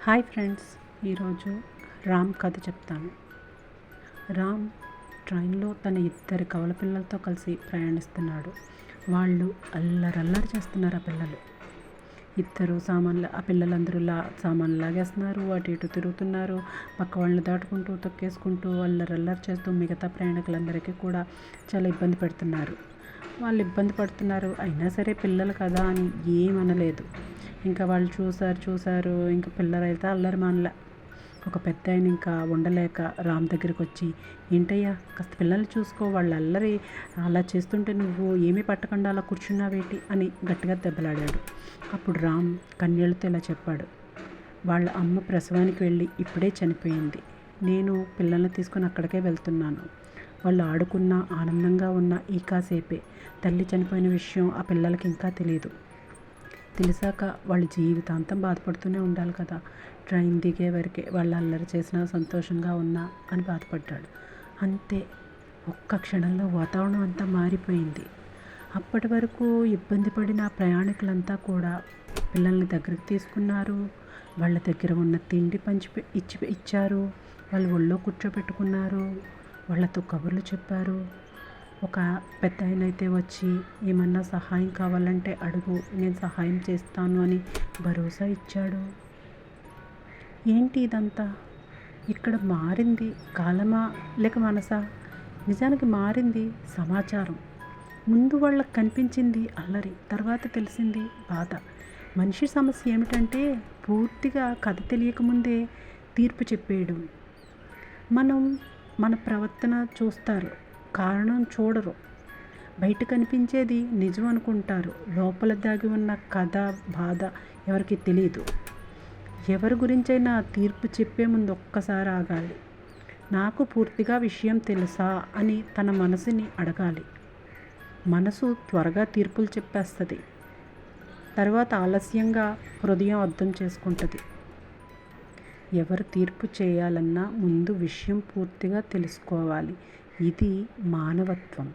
Hi friends, ఈరోజు రామ్ కథ చెప్తాను. రామ్ ట్రైన్లో తన ఇద్దరు కవల పిల్లలతో కలిసి ప్రయాణిస్తున్నాడు. వాళ్ళు అల్లరల్లరి చేస్తున్నారు. ఆ పిల్లలు ఇద్దరు ఆ పిల్లలందరూ సామాన్లు లాగేస్తున్నారు, అటు ఇటు తిరుగుతున్నారు, పక్క వాళ్ళని దాటుకుంటూ తొక్కేసుకుంటూ అల్లరల్లరి చేస్తూ మిగతా ప్రయాణికులందరికీ కూడా చాలా ఇబ్బంది పెడుతున్నారు. వాళ్ళు ఇబ్బంది పడుతున్నారు, అయినా సరే పిల్లలు కదా అని ఏమనలేదు. ఇంకా వాళ్ళు చూశారు. ఇంకా పిల్లలైతే అల్లరి మానలే. ఒక పెద్ద ఆయన ఇంకా ఉండలేక రామ్ దగ్గరికి వచ్చి, ఏంటయ్యా కాస్త పిల్లల్ని చూసుకో, వాళ్ళు అల్లరి అలా చేస్తుంటే నువ్వు ఏమీ పట్టకుండా అలా కూర్చున్నావేటి అని గట్టిగా దెబ్బలాడాడు. అప్పుడు రామ్ కన్నీళ్లతో ఇలా చెప్పాడు, వాళ్ళ అమ్మ ప్రసవానికి వెళ్ళి ఇప్పుడే చనిపోయింది. నేను పిల్లల్ని తీసుకొని అక్కడికే వెళ్తున్నాను. వాళ్ళు ఆడుకున్న ఆనందంగా ఉన్న ఈ కాసేపే. తల్లి చనిపోయిన విషయం ఆ పిల్లలకి ఇంకా తెలియదు. తెలిసాక వాళ్ళు జీవితాంతం బాధపడుతూనే ఉండాలి కదా. ట్రైన్ దిగే వరకే వాళ్ళు అల్లరి చేసినా సంతోషంగా ఉన్నా అని బాధపడ్డాడు. అంతే, ఒక్క క్షణంలో వాతావరణం అంతా మారిపోయింది. అప్పటి వరకు ఇబ్బంది పడిన ప్రయాణికులంతా కూడా పిల్లల్ని దగ్గరికి తీసుకున్నారు. వాళ్ళ దగ్గర ఉన్న తిండి ఇచ్చారు. వాళ్ళు ఒళ్ళో కూర్చోబెట్టుకున్నారు. వాళ్ళతో కబుర్లు చెప్పారు. ఒక పెద్ద ఆయన అయితే వచ్చి, ఏమన్నా సహాయం కావాలంటే అడుగు, నేను సహాయం చేస్తాను అని భరోసా ఇచ్చాడు. ఏంటి ఇదంతా? ఇక్కడ మారింది కాలమా లేక మనసా? నిజానికి మారింది సమాచారం. ముందు వాళ్ళకి కనిపించింది అల్లరి, తర్వాత తెలిసింది బాధ. మనిషి సమస్య ఏమిటంటే పూర్తిగా కథ తెలియకముందే తీర్పు చెప్పేయడం. మన ప్రవర్తన చూస్తారు, కారణం చూడరు. బయట కనిపించేది నిజం అనుకుంటారు, లోపల దాగి ఉన్న కథ బాధ ఎవరికి తెలియదు. ఎవరి గురించైనా తీర్పు చెప్పే ముందు ఒక్కసారి ఆగాలి. నాకు పూర్తిగా విషయం తెలుసా అని తన మనసుని అడగాలి. మనసు త్వరగా తీర్పులు చెప్పేస్తుంది, తర్వాత ఆలస్యంగా హృదయం అర్థం చేసుకుంటుంది. ఎవరు తీర్పు చేయాలన్నా ముందు విషయం పూర్తిగా తెలుసుకోవాలి. ఇది మానవత్వం.